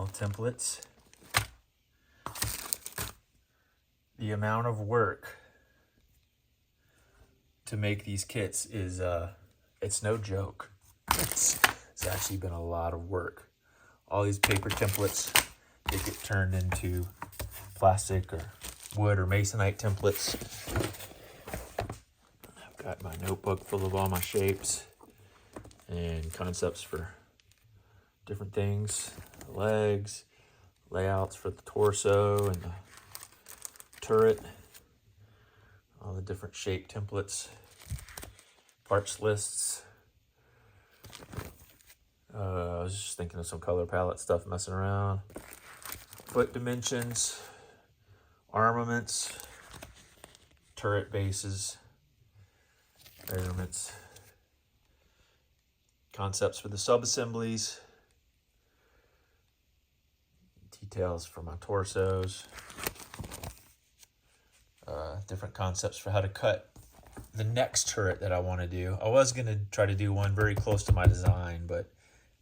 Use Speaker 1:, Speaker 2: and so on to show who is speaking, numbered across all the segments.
Speaker 1: All templates. The amount of work to make these kits is, it's no joke. It's actually been a lot of work. All these paper templates, they get turned into plastic or wood or masonite templates. I've got my notebook full of all my shapes and concepts for different things. The legs, layouts for the torso and the turret, all the different shape templates, parts lists. I was just thinking of some color palette stuff, messing around. Foot dimensions, armaments, turret bases, measurements, concepts for the sub-assemblies, details for my torsos, different concepts for how to cut the next turret that I want to do. I was going to try to do one very close to my design, but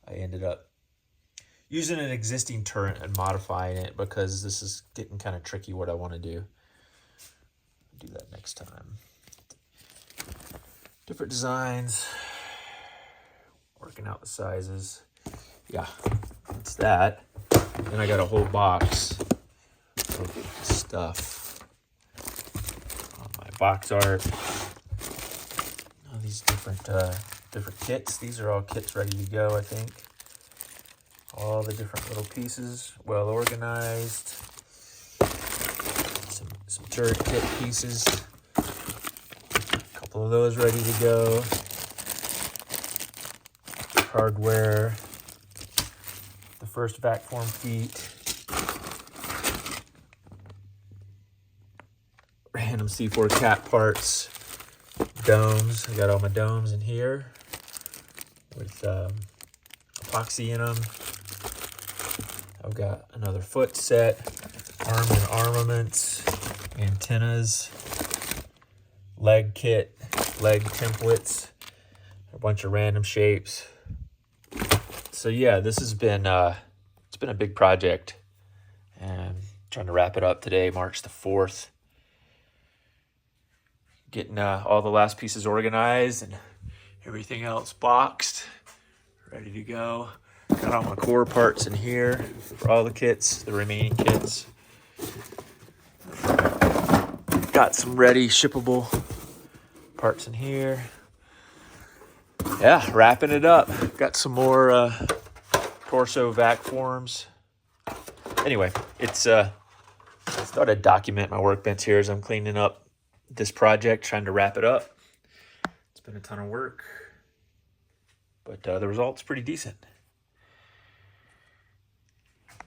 Speaker 1: I ended up using an existing turret and modifying it because this is getting kind of tricky what I want to do. I'll do that next time. Different designs, working out the sizes. Yeah, that's that. Then I got a whole box of stuff. My box art. All these different kits. These are all kits ready to go, I think. All the different little pieces, well organized. Some turret kit pieces. A couple of those ready to go. Hardware. The first vac form feet. Random C4 cap parts. Domes. I got all my domes in here with epoxy in them. I've got another foot set, arm and armaments, antennas, leg kit, leg templates, a bunch of random shapes. So yeah, this has been it's been a big project, and I'm trying to wrap it up today, March the 4th. Getting all the last pieces organized and everything else boxed, ready to go. Got all my core parts in here for all the kits, the remaining kits. Got some ready shippable parts in here. Yeah, wrapping it up. Got some more torso vac forms. Anyway, I thought I'd document my workbench here as I'm cleaning up this project, trying to wrap it up. It's been a ton of work, but the result's pretty decent.